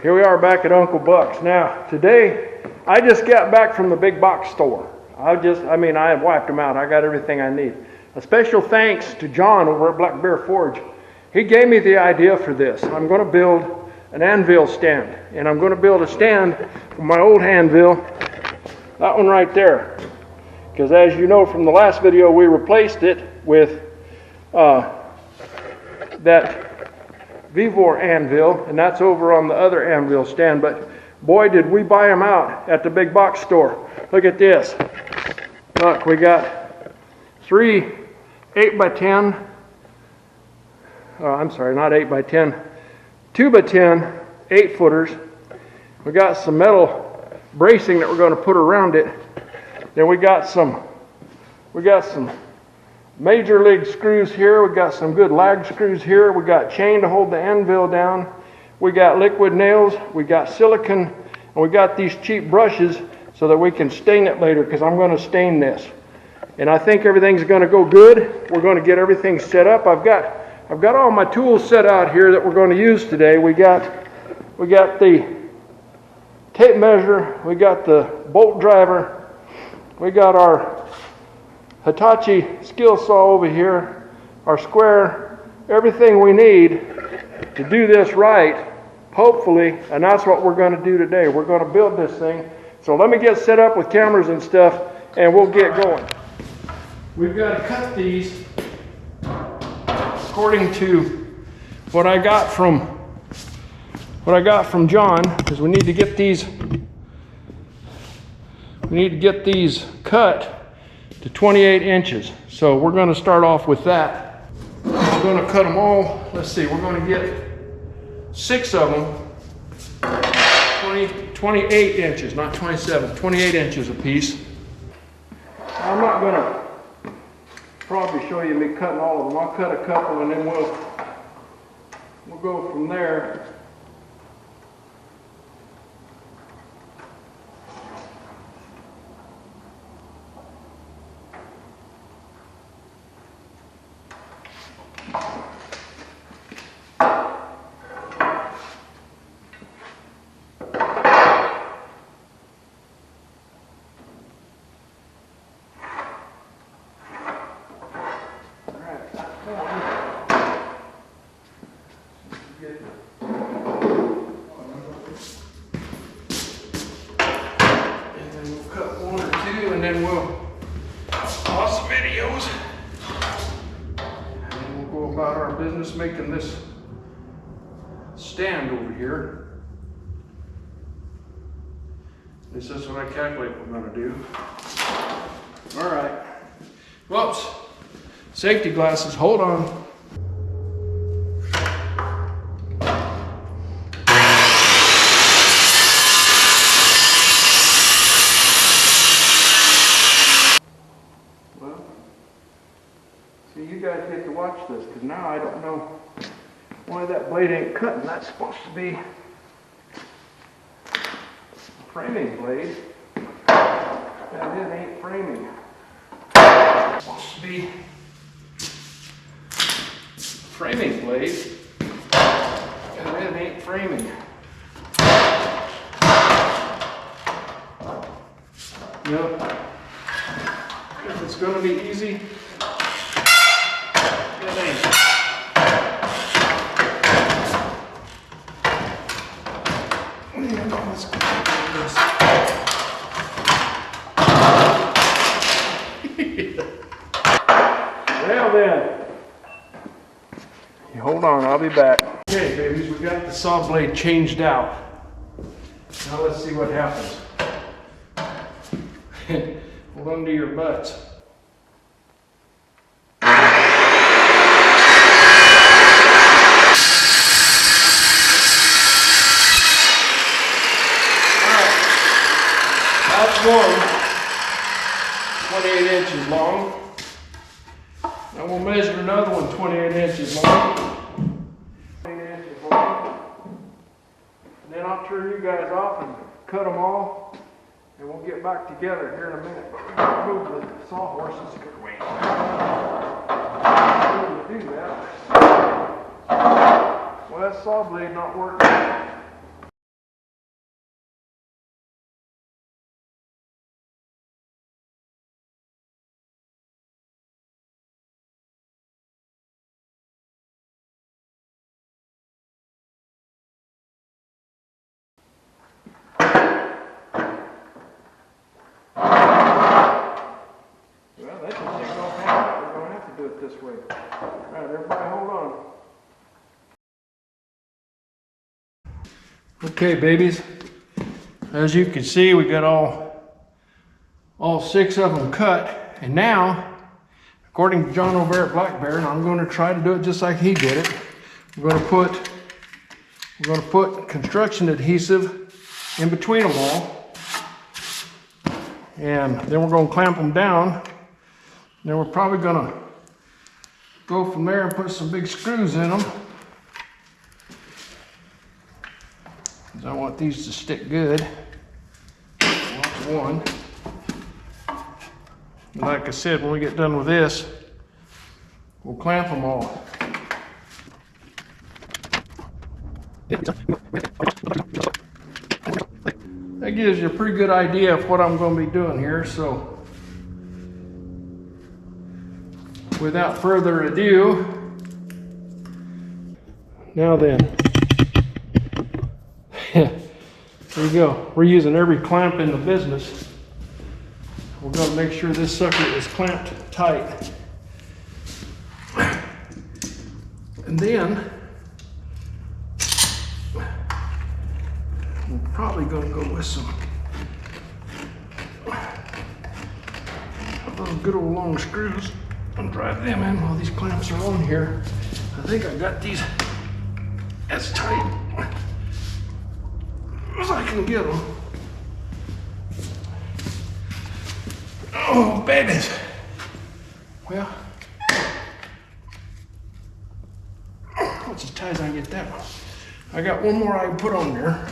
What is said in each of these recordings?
Here we are back at Uncle Buck's. Now, today, I just got back from the big box store. I have wiped them out. I got everything I need. A special thanks to John over at Black Bear Forge. He gave me the idea for this. I'm going to build an Anvil stand. And I'm going to build a stand for my old Anvil. That one right there. Because as you know from the last video, we replaced it with that Vivor Anvil, and that's over on the other Anvil stand. But boy, did we buy them out at the big box store. Look at this. Look, we got 3 8x10. I'm sorry, not 8x10. 2x10 8-footers. We got some metal bracing that we're going to put around it. Then we got some major league screws here. We got some good lag screws here. We got chain to hold the Anvil down. We got liquid nails. We got silicone, and we got these cheap brushes so that we can stain it later, because I'm going to stain this. And I think everything's going to go good. We're going to get everything set up. I've got all my tools set out here that we're going to use today. We got the tape measure. We got the bolt driver. We got our Hitachi skill saw over here, our square, everything we need to do this right, hopefully, and that's what we're going to do today. We're going to build this thing. So let me get set up with cameras and stuff, and we'll get going. We've got to cut these according to what I got from John, because we need to get these cut to 28 inches. So we're going to start off with that. We're going to cut them all. Let's see, we're going to get 6 of them, 28 inches, not 27, 28 inches a piece. I'm not going to probably show you me cutting all of them. I'll cut a couple and then we'll go from there. And then we'll pause some videos, and then we'll go about our business making this stand over here. This is what I calculate we're going to do. All right. Whoops. Safety glasses. Hold on. You guys get to watch this, because now I don't know why that blade ain't cutting. That's supposed to be a framing blade. That it ain't framing. It's supposed to be a framing blade. And it ain't framing. Yep. If it's going to be easy, well then, hold on, I'll be back. Okay, babies, we got the saw blade changed out. Now let's see what happens. Hold on to your butts. That's one 28 inches long. Now we'll measure another one 28 inches long. 28 inches long. And then I'll turn you guys off and cut them all. And we'll get back together here in a minute. But we're going to move the sawhorses because we ain't able to do that. Well, that saw blade not working. this way. All right, everybody hold on. Okay, babies. As you can see, we got all 6 of them cut. And now, according to John over at Black Bear, and I'm going to try to do it just like he did it, we're going to put construction adhesive in between them all. And then we're going to clamp them down. Then we're probably going to go from there and put some big screws in them. Because I want these to stick good. That's one. And like I said, when we get done with this, we'll clamp them all. That gives you a pretty good idea of what I'm going to be doing here. So without further ado, now then, there you go. We're using every clamp in the business. We're going to make sure this sucker is clamped tight. And then we're probably going to go with some of those good old long screws and drive them in while these clamps are on here. I think I got these as tight as I can get them. Oh, babies. Well, that's as tight as I can get that one. I got one more I can put on there.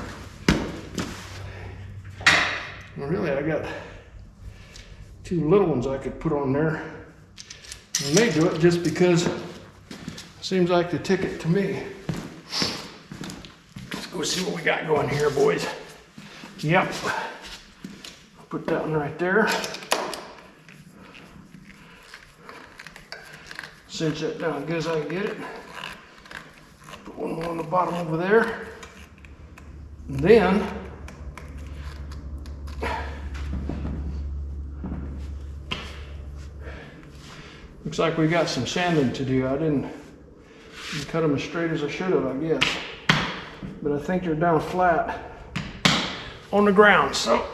Well, really, I got 2 little ones I could put on there. And they do it just because it seems like the ticket to me. Let's go see what we got going here, boys. Yep. I'll put that one right there. Cinch that down as good as I can get it. Put one more on the bottom over there. And then looks like we got some sanding to do. I didn't cut them as straight as I should have, I guess. But I think they're down flat on the ground. So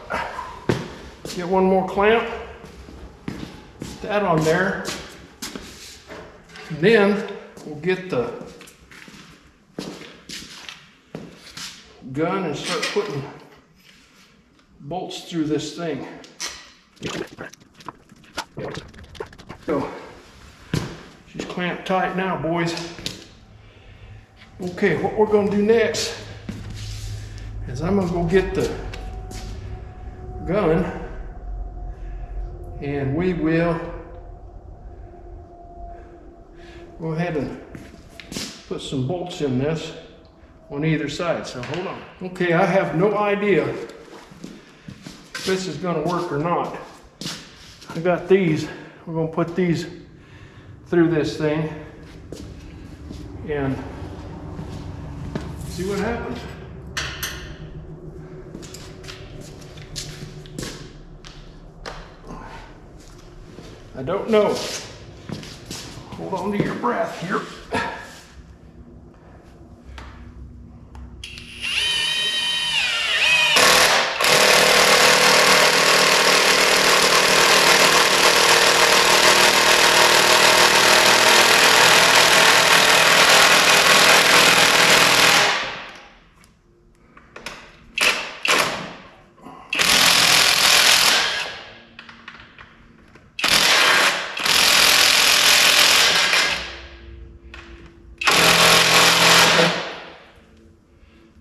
get one more clamp, put that on there. And then we'll get the gun and start putting bolts through this thing. So she's clamped tight now, boys. Okay, what we're going to do next is I'm going to go get the gun and we will go ahead and put some bolts in this on either side. So hold on. Okay, I have no idea if this is going to work or not. I got these. We're going to put these through this thing and see what happens. I don't know. Hold on to your breath here.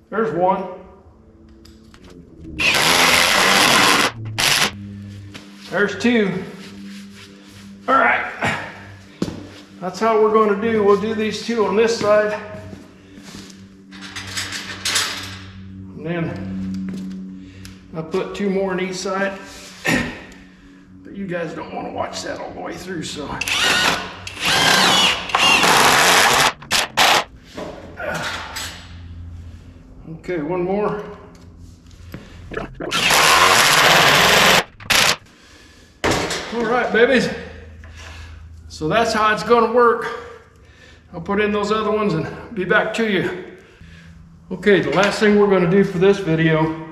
There's one. There's 2. All right. That's how we're going to do. We'll do these 2 on this side. And then I'll put 2 more on each side. But you guys don't want to watch that all the way through, so. Okay, one more. All right, babies. So that's how it's gonna work. I'll put in those other ones and be back to you. Okay, the last thing we're gonna do for this video,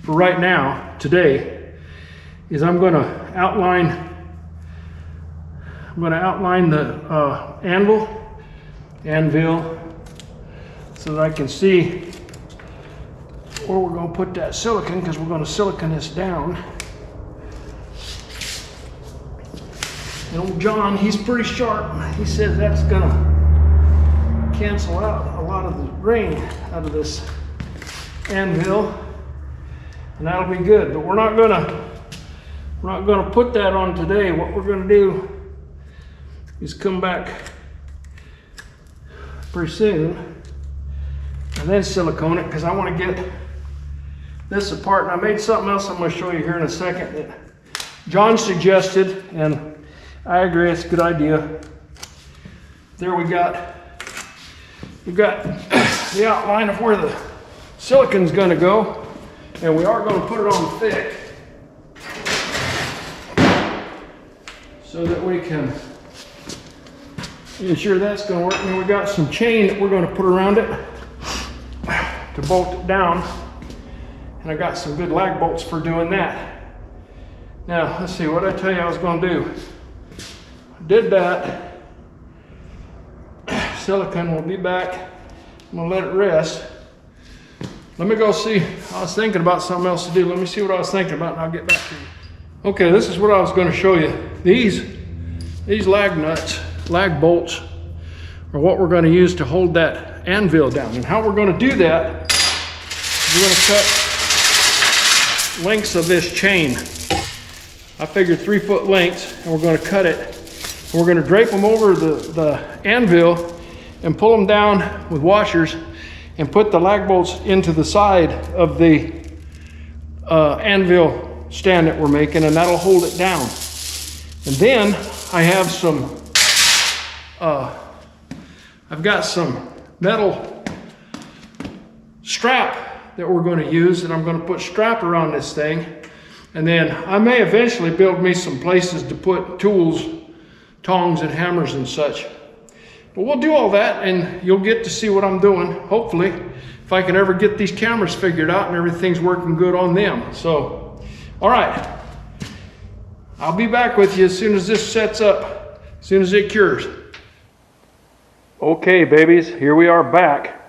for right now, today, is I'm gonna outline the Anvil, so that I can see where we're gonna put that silicone, because we're gonna silicone this down. And old John, he's pretty sharp. He says that's gonna cancel out a lot of the rain out of this Anvil, and that'll be good. But we're not gonna put that on today. What we're gonna do is come back pretty soon and then silicone it, because I want to get this apart. And I made something else I'm going to show you here in a second that John suggested, and I agree, it's a good idea. There we've got the outline of where the silicone's going to go, and we are going to put it on thick so that we can ensure that's going to work. And we got some chain that we're going to put around it to bolt it down, and I got some good lag bolts for doing that. Now let's see what I tell you I was going to do. I did that. Silicone will be back. I'm gonna let it rest. Let me go see. I was thinking about something else to do. Let me see what I was thinking about, and I'll get back to you. Okay, this is what I was going to show you. These lag nuts, lag bolts, are what we're going to use to hold that Anvil down. And how we're going to do that, we're going to cut lengths of this chain. I figured 3-foot lengths, and we're going to cut it. And we're going to drape them over the Anvil and pull them down with washers and put the lag bolts into the side of the Anvil stand that we're making, and that'll hold it down. And then I have some, I've got some metal strap that we're going to use, and I'm going to put strap around this thing. And then I may eventually build me some places to put tools, tongs and hammers and such. But we'll do all that, and you'll get to see what I'm doing, hopefully, if I can ever get these cameras figured out and everything's working good on them. So, all right. I'll be back with you as soon as this sets up, as soon as it cures. Okay, babies, here we are back.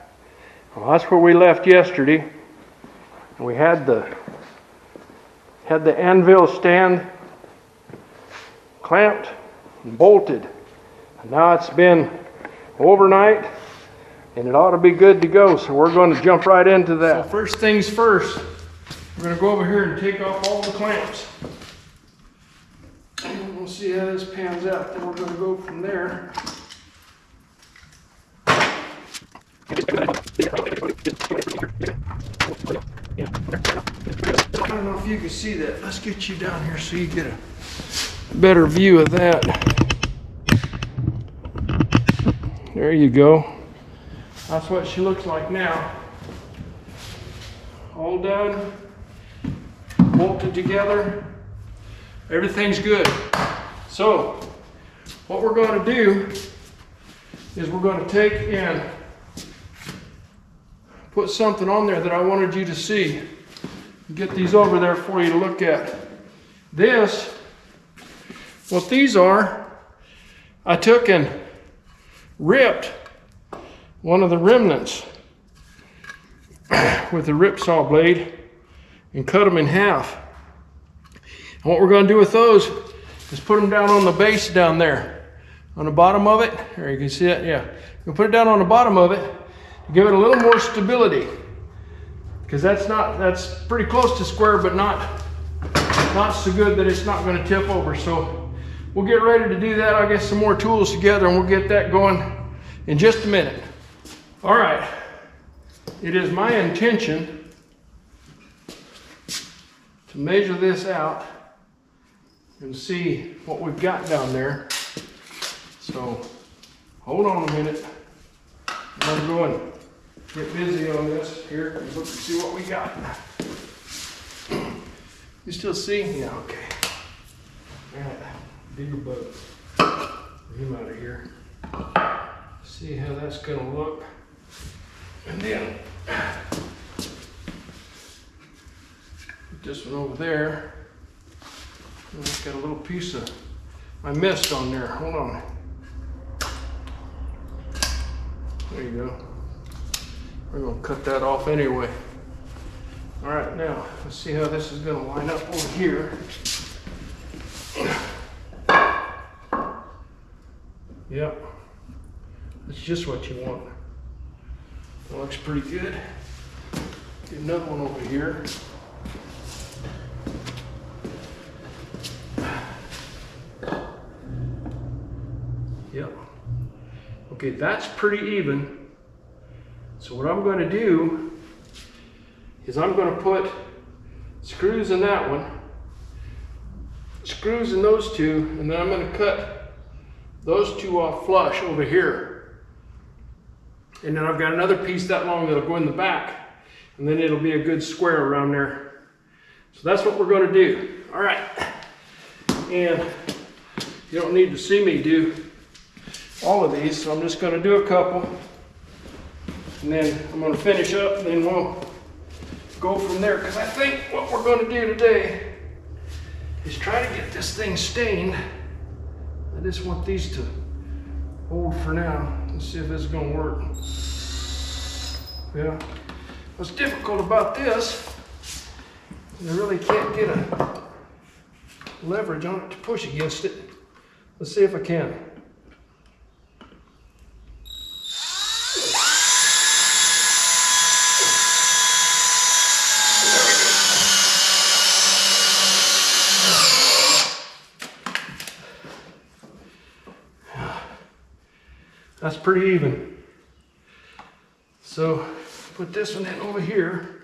Well, that's where we left yesterday. We had the Anvil stand clamped and bolted. And now it's been overnight, and it ought to be good to go. So we're going to jump right into that. So first things first, we're going to go over here and take off all the clamps. And we'll see how this pans out. Then we're going to go from there. I don't know if you can see that. Let's get you down here so you get a better view of that. There you go. That's what she looks like now. All done, bolted together. Everything's good. So, what we're going to do is we're going to take and put something on there that I wanted you to see. Get these over there for you to look at. What these are, I took and ripped one of the remnants with a rip saw blade and cut them in half. And what we're going to do with those is put them down on the base down there, on the bottom of it. There, you can see it. Yeah, we'll put it down on the bottom of it to give it a little more stability, because that's pretty close to square, but not so good that it's not going to tip over. So we'll get ready to do that. I'll get some more tools together and we'll get that going in just a minute. All right. It is my intention to measure this out and see what we've got down there. So hold on a minute. I'm going to go and get busy on this here and look and see what we got. You still see? Yeah, okay. All right. Bigger boat. him out of here. See how that's gonna look. And then put this one over there. And I've got a little piece of my mist on there. Hold on. There you go. We're gonna cut that off anyway. All right, now let's see how this is gonna line up over here. Yep, that's just what you want. That looks pretty good. Get another one over here. Yep. Okay, that's pretty even. So what I'm going to do is I'm going to put screws in that one, screws in those two, and then I'm going to cut those two off flush over here. And then I've got another piece that long that'll go in the back, and then it'll be a good square around there. So that's what we're going to do. All right. And you don't need to see me do all of these, so I'm just going to do a couple. And then I'm going to finish up, and then we'll go from there. Because I think what we're going to do today is try to get this thing stained. I just want these to hold for now. Let's see if this is going to work. Yeah. What's difficult about this, I really can't get a leverage on it to push against it. Let's see if I can. That's pretty even. So put this one in over here.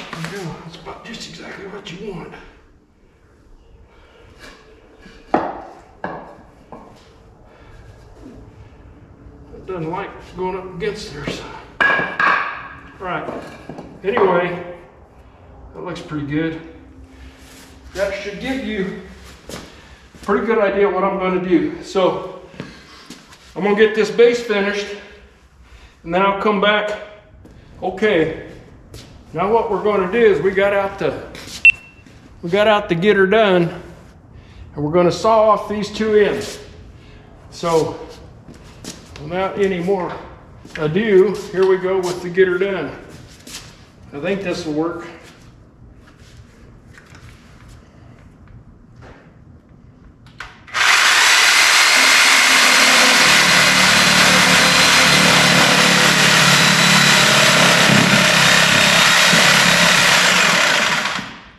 There you go. That's about just exactly what you want. Doesn't like going up against there, so. Right. Anyway, that looks pretty good. That should give you a pretty good idea what I'm going to do. So I'm going to get this base finished, and then I'll come back. Okay. Now what we're going to do is we got out the getter done, and we're going to saw off these two ends. So without any more ado, here we go with the getter done. I think this will work.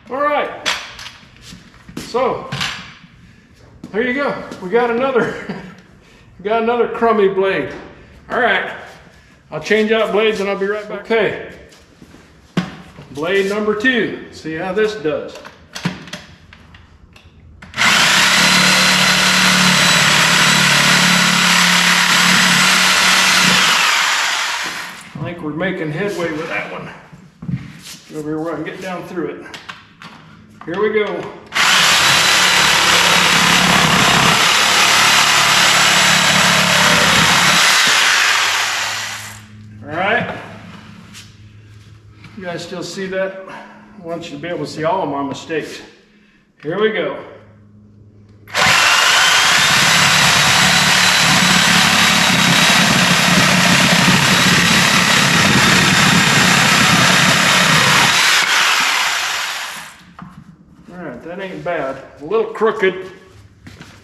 All right. So there you go. We got another crummy blade. All right, I'll change out blades and I'll be right back. Okay, blade number 2. See how this does. I think we're making headway with that one. Over here where I can get down through it. Here we go. You guys still see that? I want you to be able to see all of my mistakes. Here we go. All right, that ain't bad. A little crooked,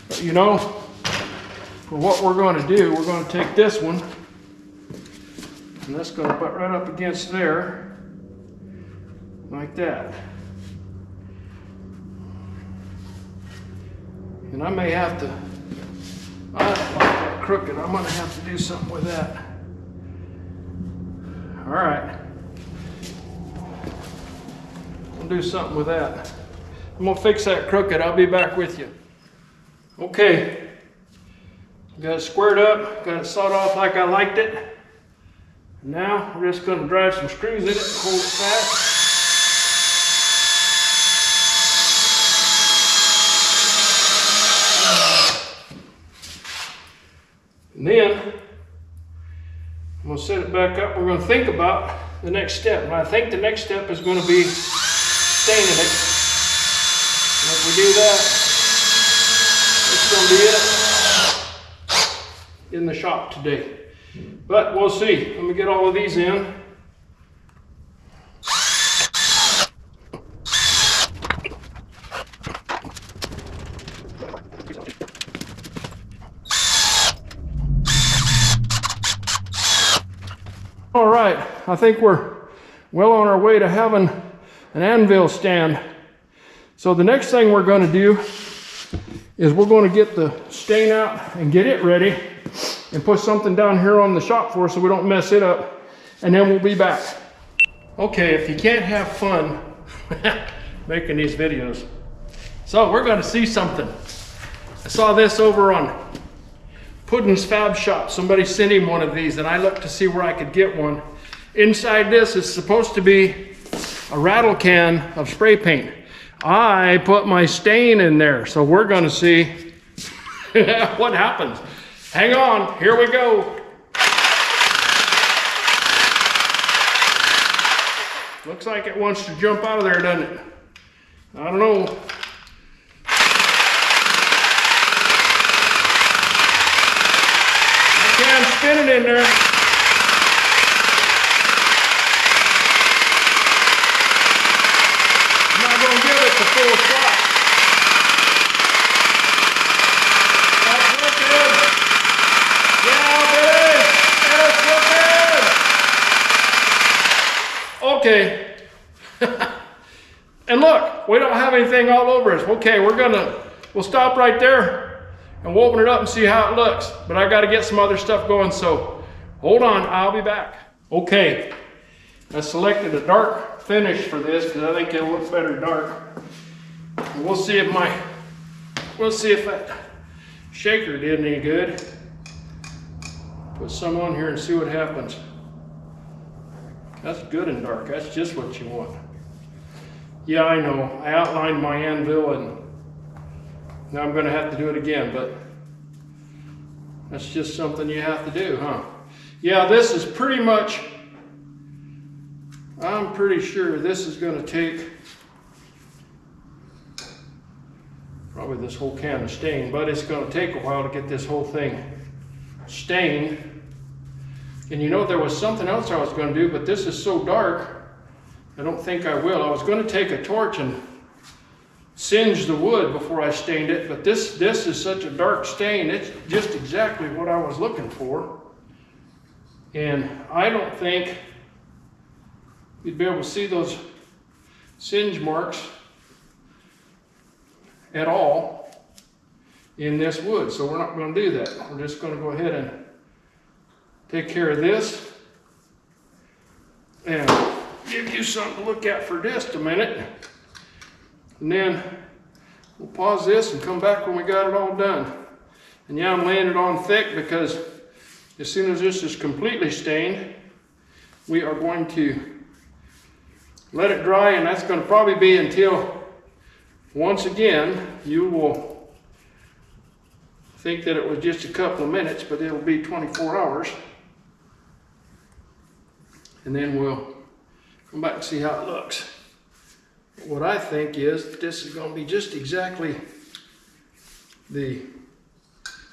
but you know, for what we're going to do, we're going to take this one, and that's going to butt right up against there. Like that. And I may have to, I don't like that crooked. I'm going to have to do something with that. All right. I'll do something with that. I'm going to fix that crooked. I'll be back with you. Okay. Got it squared up, got it sawed off like I liked it. Now we're just going to drive some screws in it and hold it fast. And then I'm going to set it back up. We're going to think about the next step. And I think the next step is going to be staining it. And if we do that, it's going to be it in the shop today. But we'll see. Let me get all of these in. All right, I think we're well on our way to having an Anvil stand. So the next thing we're going to do is we're going to get the stain out and get it ready and put something down here on the shop floor so we don't mess it up, and then we'll be back. Okay, if you can't have fun making these videos. So we're going to see something. I saw this over on Puddins Fab Shop. Somebody sent him one of these and I looked to see where I could get one. Inside this is supposed to be a rattle can of spray paint. I put my stain in there, so we're going to see what happens. Hang on, here we go. Looks like it wants to jump out of there, doesn't it? I don't know. I can spin it in there. I'm not going to give it the full shot. That's looking. Yeah, baby. That's looking. Okay. And look, we don't have anything all over us. Okay, we'll stop right there and we'll open it up and see how it looks. But I got to get some other stuff going, so hold on, I'll be back. Okay, I selected a dark finish for this because I think it'll look better dark. And we'll see if that shaker did any good. Put some on here and see what happens. That's good and dark. That's just what you want. Yeah, I know. I outlined my anvil and now I'm going to have to do it again, but that's just something you have to do, huh? Yeah, this is pretty much, I'm pretty sure this is going to take probably this whole can of stain, but it's going to take a while to get this whole thing stained. And you know, there was something else I was going to do, but this is so dark, I don't think I will. I was going to take a torch and singe the wood before I stained it, but this is such a dark stain. It's just exactly what I was looking for. And I don't think you'd be able to see those singe marks at all in this wood. So we're not going to do that. We're just going to go ahead and take care of this and give you something to look at for just a minute. And then we'll pause this and come back when we got it all done. And yeah, I'm laying it on thick because as soon as this is completely stained, we are going to let it dry, and that's going to probably be until, once again, you will think that it was just a couple of minutes, but it'll be 24 hours. And then we'll come back and see how it looks. What I think is that this is going to be just exactly the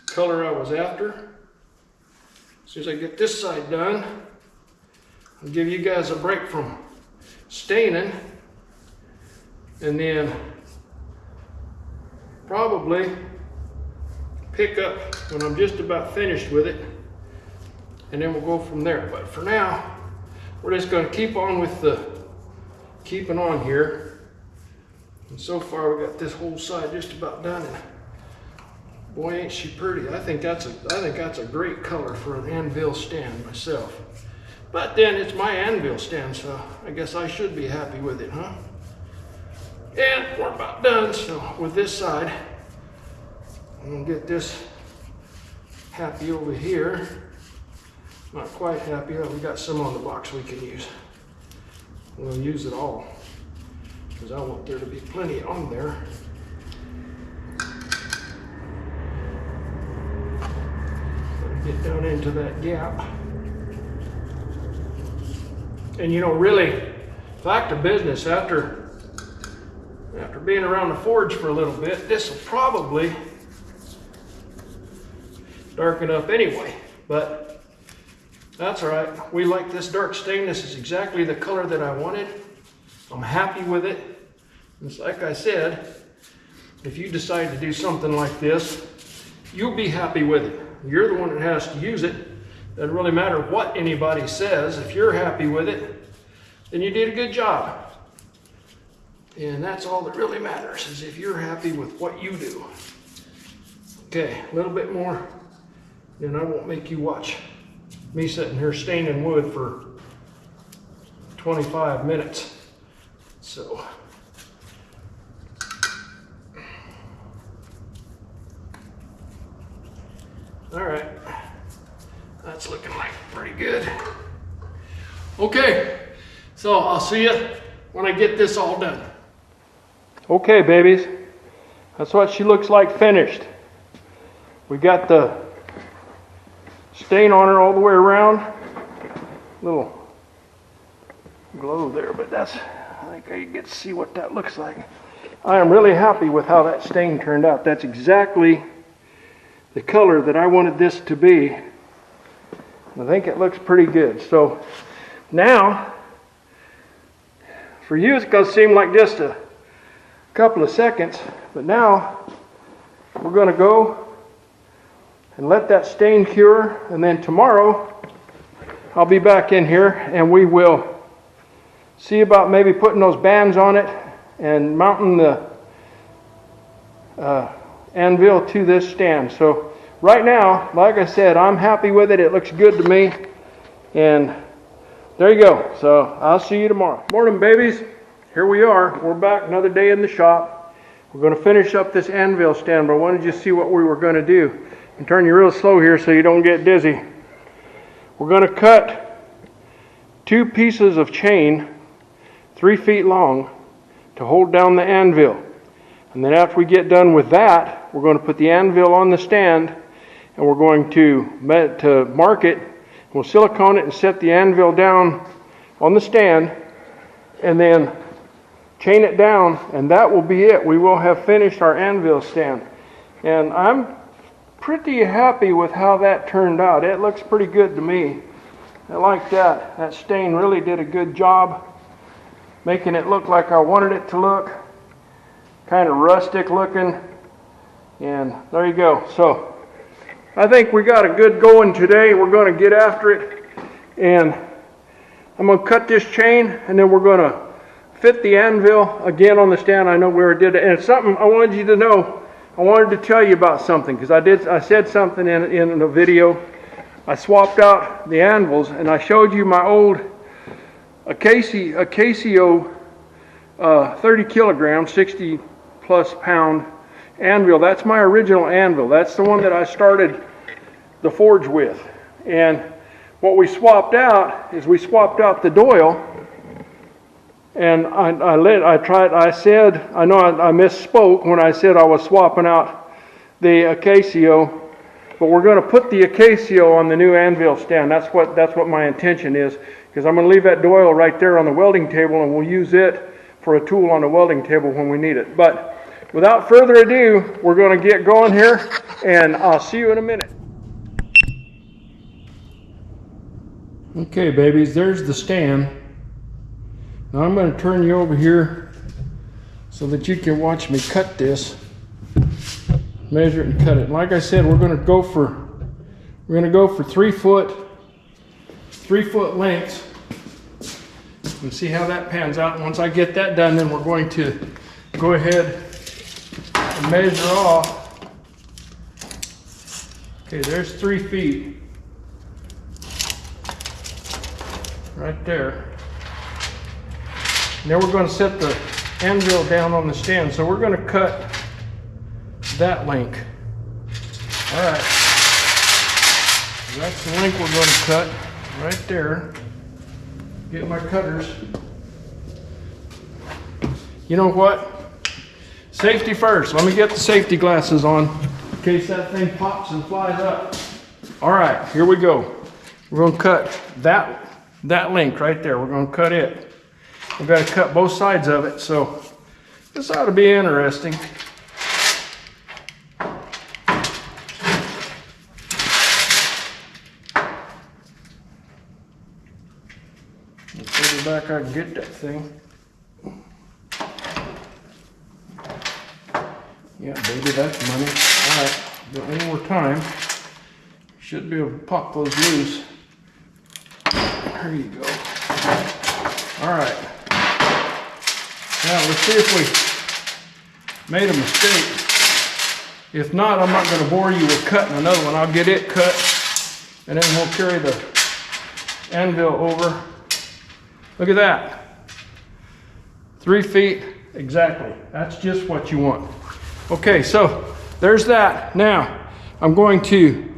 color I was after. As soon as I get this side done, I'll give you guys a break from staining, and then probably pick up when I'm just about finished with it, and then we'll go from there. But for now, we're just going to keep on with the keeping on here. And so far we got this whole side just about done, and boy, ain't she pretty. I think that's a great color for an Anvil stand myself. But then it's my Anvil stand, so I guess I should be happy with it, huh? And we're about done. So with this side, I'm gonna get this happy over here. Not quite happy. We got some on the box we can use. We'll use it all because I want there to be plenty on there. Get down into that gap. And you know, really, fact of business, after being around the forge for a little bit, this will probably darken up anyway, but that's all right. We like this dark stain. This is exactly the color that I wanted. I'm happy with it. It's like I said, if you decide to do something like this, you'll be happy with it. You're the one that has to use it. Doesn't really matter what anybody says. If you're happy with it, then you did a good job. And that's all that really matters, is if you're happy with what you do. Okay, a little bit more, and I won't make you watch me sitting here staining wood for 25 minutes. So, all right, that's looking like pretty good. Okay, so I'll see you when I get this all done. Okay, babies, that's what she looks like finished. We got the stain on her all the way around. Little glow there, but that's, I think I get to see what that looks like. I am really happy with how that stain turned out. That's exactly the color that I wanted this to be. I think it looks pretty good. So now, for you it's going to seem like just a couple of seconds, but now we're going to go and let that stain cure, and then tomorrow I'll be back in here and we will see about maybe putting those bands on it and mounting the Anvil to this stand. So right now, like I said, I'm happy with it. It looks good to me, and there you go. So I'll see you tomorrow. Morning, babies. Here we are. We're back another day in the shop. We're going to finish up this Anvil stand, but I wanted you to see what we were going to do. And turn you real slow here so you don't get dizzy. We're going to cut 2 pieces of chain 3 feet long to hold down the anvil. And then after we get done with that, we're going to put the anvil on the stand, and we're going to mark it. We'll silicone it and set the anvil down on the stand, and then chain it down, and that will be it. We will have finished our anvil stand. And I'm pretty happy with how that turned out. It looks pretty good to me. I like that. That stain really did a good job making it look like I wanted it to look. Kind of rustic looking. And there you go. So I think we got a good going today. We're going to get after it. And I'm going to cut this chain, and then we're going to fit the anvil again on the stand. I know we already did it. And it's something I wanted you to know. I wanted to tell you about something, because I said something in the video. I swapped out the anvils, and I showed you my old Casio 30 kilogram, 60 plus pound anvil. That's my original anvil. That's the one that I started the forge with. And what we swapped out is we swapped out the Doyle. And I misspoke when I said I was swapping out the Casio, but we're going to put the Casio on the new anvil stand. That's what my intention is, because I'm going to leave that Doyle right there on the welding table, and we'll use it for a tool on the welding table when we need it. But without further ado, we're going to get going here, and I'll see you in a minute. Okay, babies, there's the stand. Now I'm going to turn you over here so that you can watch me cut this, measure it and cut it. And like I said, we're going to go for 3 foot lengths, and see how that pans out. And once I get that done, then we're going to go ahead and measure off. Okay, there's 3 feet right there. Now we're going to set the anvil down on the stand. So we're going to cut that length. All right. That's the link we're going to cut right there. Get my cutters. You know what? Safety first. Let me get the safety glasses on in case that thing pops and flies up. All right, here we go. We're going to cut that link right there. We're going to cut it. We've got to cut both sides of it, so this ought to be interesting. Let's go back, I can get that thing. Yeah, baby, that's money. All right, got one more time. Should be able to pop those loose. There you go. All right. Now let's see if we made a mistake. If not, I'm not going to bore you with cutting another one. I'll get it cut, and then we'll carry the anvil over. Look at that. 3 feet exactly. That's just what you want. Okay, so there's that. Now I'm going to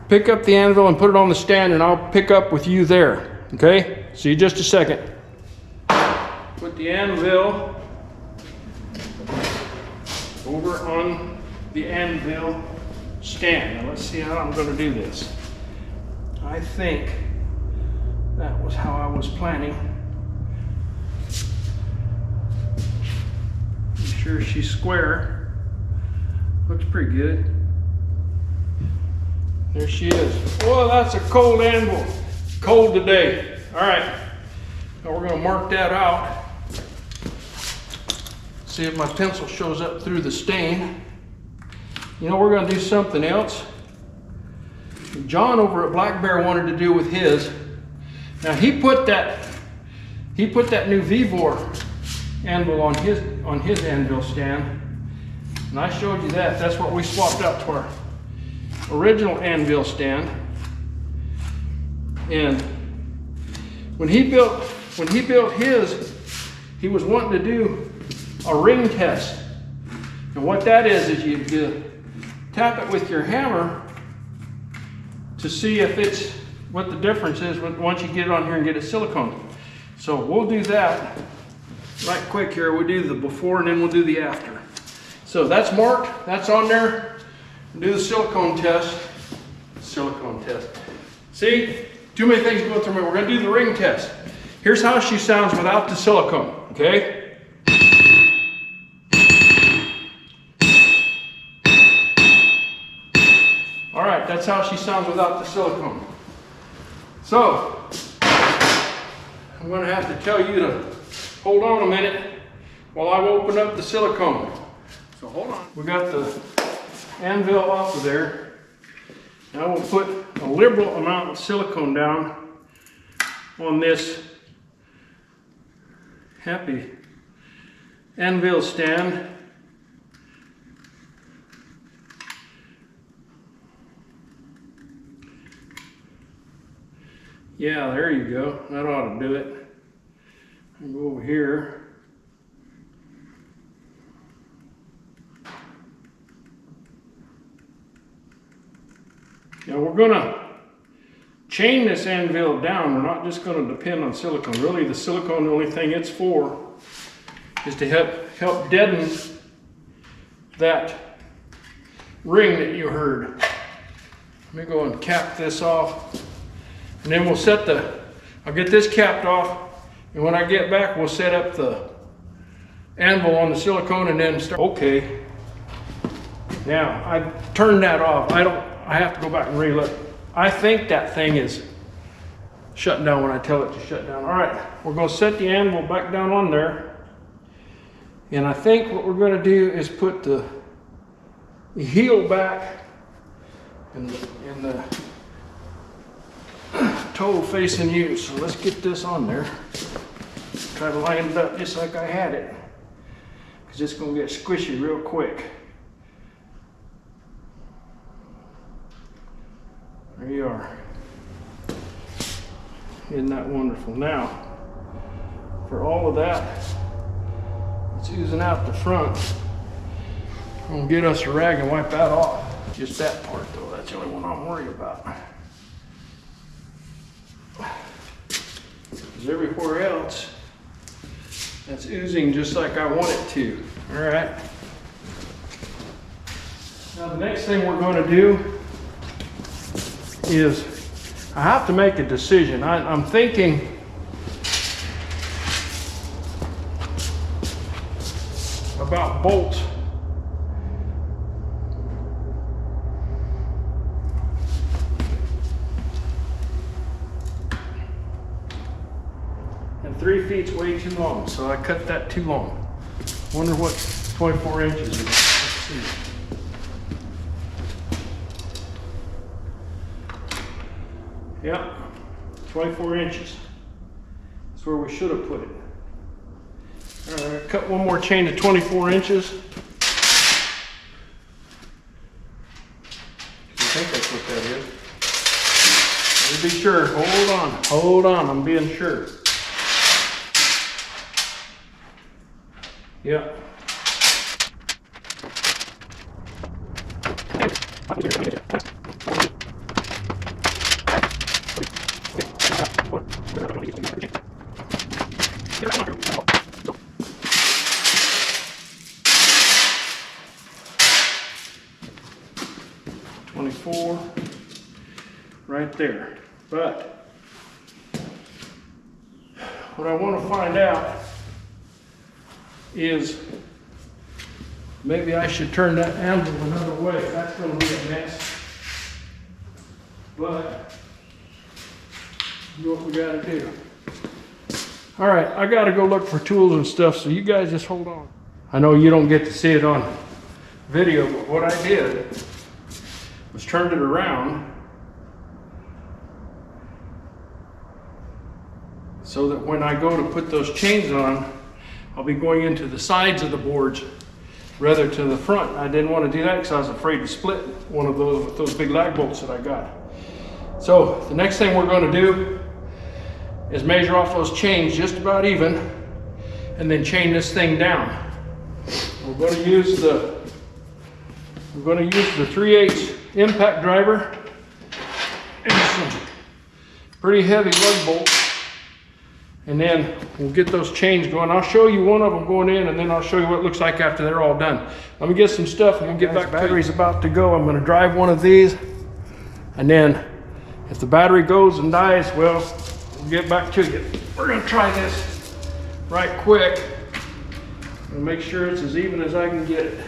pick up the anvil and put it on the stand, and I'll pick up with you there. Okay? See you just a second. Put the anvil over on the anvil stand. Now let's see how I'm going to do this. I think that was how I was planning. Make sure she's square. Looks pretty good. There she is. Well, that's a cold anvil. Cold today. All right. Now we're going to mark that out. See if my pencil shows up through the stain. You know, we're going to do something else. John over at Black Bear wanted to do with his. Now he put that new Vivor anvil on his anvil stand. And I showed you that. That's what we swapped out to our original anvil stand. And when he built his, he was wanting to do a ring test. And what that is you tap it with your hammer to see if it's what the difference is once you get it on here and get it silicone. So we'll do that right quick here. We'll do the before and then we'll do the after. So that's marked, that's on there. Do the silicone test. Silicone test. See, too many things go through me. We're going to do the ring test. Here's how she sounds without the silicone, okay? All right, that's how she sounds without the silicone. So, I'm going to have to tell you to hold on a minute while I open up the silicone. So hold on. We got the anvil off of there. Now we'll put a liberal amount of silicone down on this happy anvil stand. Yeah, there you go. That ought to do it. I'll go over here. Now we're going to chain this anvil down. We're not just going to depend on silicone. Really, the silicone, the only thing it's for is to help deaden that ring that you heard. Let me go and cap this off. And then we'll I'll get this capped off. And when I get back, we'll set up the anvil on the silicone and then start. Okay. Now, I turned that off. I have to go back and re-look. I think that thing is shutting down when I tell it to shut down. All right, we're going to set the anvil back down on there. And I think what we're going to do is put the heel back and the toe facing you. So let's get this on there. Try to line it up just like I had it, because it's going to get squishy real quick. There you are. Isn't that wonderful? Now, for all of that, it's oozing out the front. I'm gonna get us a rag and wipe that off. Just that part though, that's the only one I'm worried about. because everywhere else, that's oozing just like I want it to. All right. Now the next thing we're going to do is I have to make a decision. I'm thinking about bolts. And 3 feet's way too long, so I cut that too long. Wonder what 24 inches is. Let's see. Yeah, 24 inches. That's where we should have put it. All right, cut one more chain to 24 inches. I think that's what that is. Let me be sure. Hold on, I'm being sure. Yeah. Right there. But what I want to find out is maybe I should turn that anvil another way. That's going to be a mess. But do what we got to do. All right, I got to go look for tools and stuff, so you guys just hold on. I know you don't get to see it on video, but what I did was turned it around so that when I go to put those chains on, I'll be going into the sides of the boards rather to the front. I didn't want to do that because I was afraid to split one of those with those big lag bolts that I got. So the next thing we're going to do is measure off those chains just about even and then chain this thing down. We're going to use the 3/8 impact driver and some pretty heavy lug bolts. And then we'll get those chains going. I'll show you one of them going in, and then I'll show you what it looks like after they're all done. Let me get some stuff and we'll get back. Battery's about to go. I'm going to drive one of these. And then if the battery goes and dies, well, we'll get back to you. We're going to try this right quick and make sure it's as even as I can get it.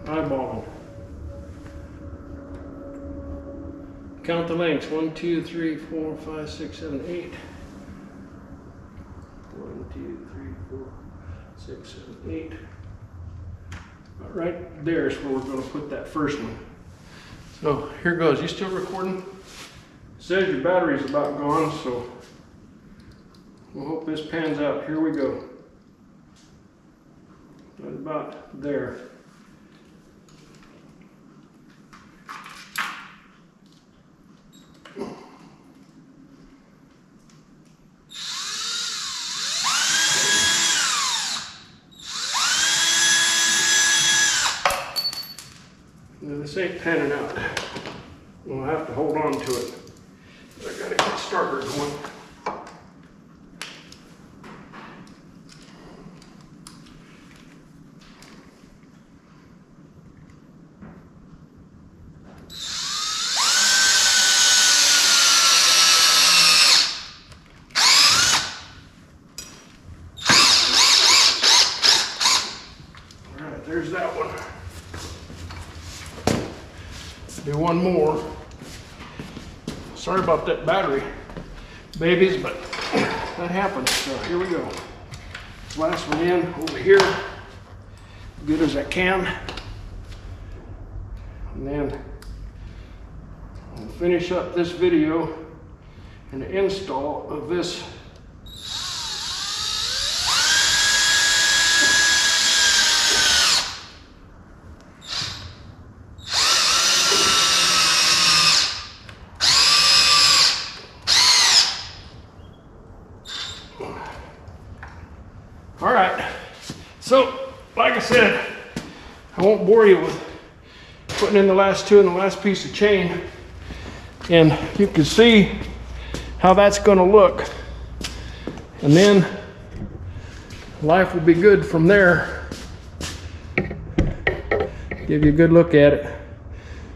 Eyeballing. Count the lengths. 1, 2, 3, 4, 5, 6, 7, 8. 1, 2, 3, 4, 6, 7, 8. Right there is where we're going to put that first one. So here goes. You still recording? It says your battery's about gone, so we'll hope this pans out. Here we go. Right about there. Now this ain't panning out. We'll have to hold on to it. I gotta get the starter going. All right, there's that one. Do one more. Sorry about that battery, babies, but that happens. So here we go. Last one in over here, good as I can. And then I'll finish up this video and the install of this . All right, so like I said, I won't bore you with putting in the last two and the last piece of chain. And you can see how that's going to look. And then life will be good from there. Give you a good look at it.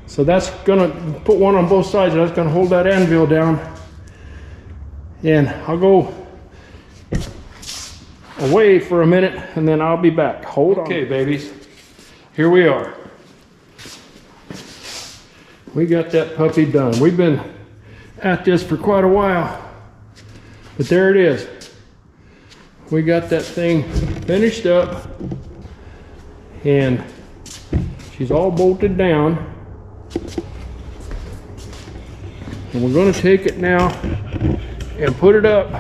So that's going to put one on both sides. That's going to hold that anvil down. And I'll go away for a minute and then I'll be back. Hold on. Okay, babies. Here we are. We got that puppy done. We've been at this for quite a while. But there it is. We got that thing finished up. And she's all bolted down. And we're going to take it now and put it up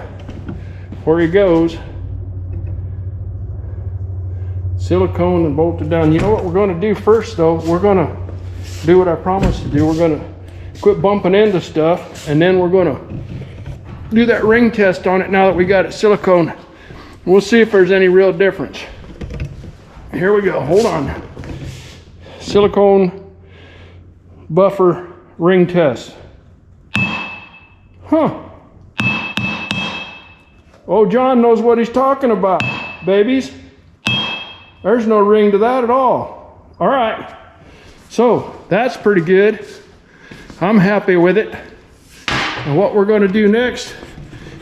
where he goes. Silicone and bolted down. You know what we're going to do first though? We're going to do what I promised to do. We're going to quit bumping into stuff, and then we're going to do that ring test on it now that we got it silicone. We'll see if there's any real difference. Here we go. Hold on. Silicone buffer ring test. Huh. Oh, John knows what he's talking about, babies. There's no ring to that at all. All right. So that's pretty good. I'm happy with it. And what we're going to do next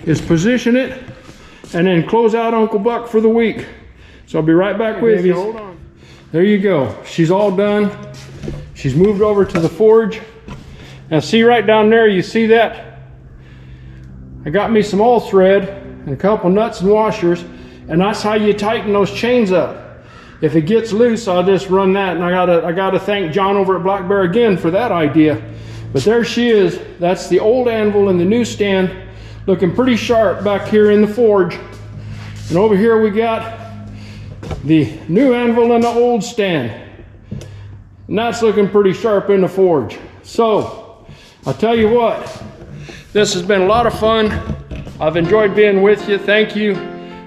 is position it and then close out Uncle Buck for the week. So I'll be right back with you. Hold on. There you go. She's all done. She's moved over to the forge. Now see right down there, you see that? I got me some all thread and a couple nuts and washers, and that's how you tighten those chains up. If it gets loose, I'll just run that, and I gotta thank John over at Black Bear again for that idea. But there she is. That's the old anvil and the new stand, looking pretty sharp back here in the forge. And over here we got the new anvil and the old stand, and that's looking pretty sharp in the forge. So I'll tell you what, this has been a lot of fun. I've enjoyed being with you. Thank you.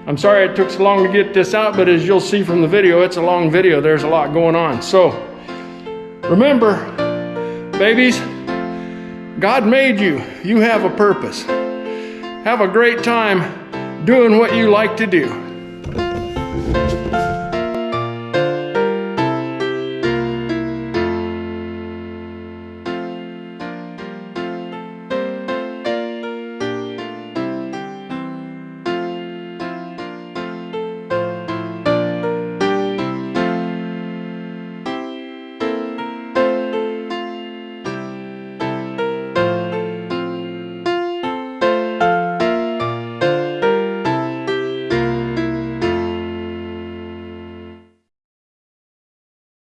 I'm sorry it took so long to get this out, but as you'll see from the video, it's a long video. There's a lot going on. So remember, babies, God made you. You have a purpose. Have a great time doing what you like to do.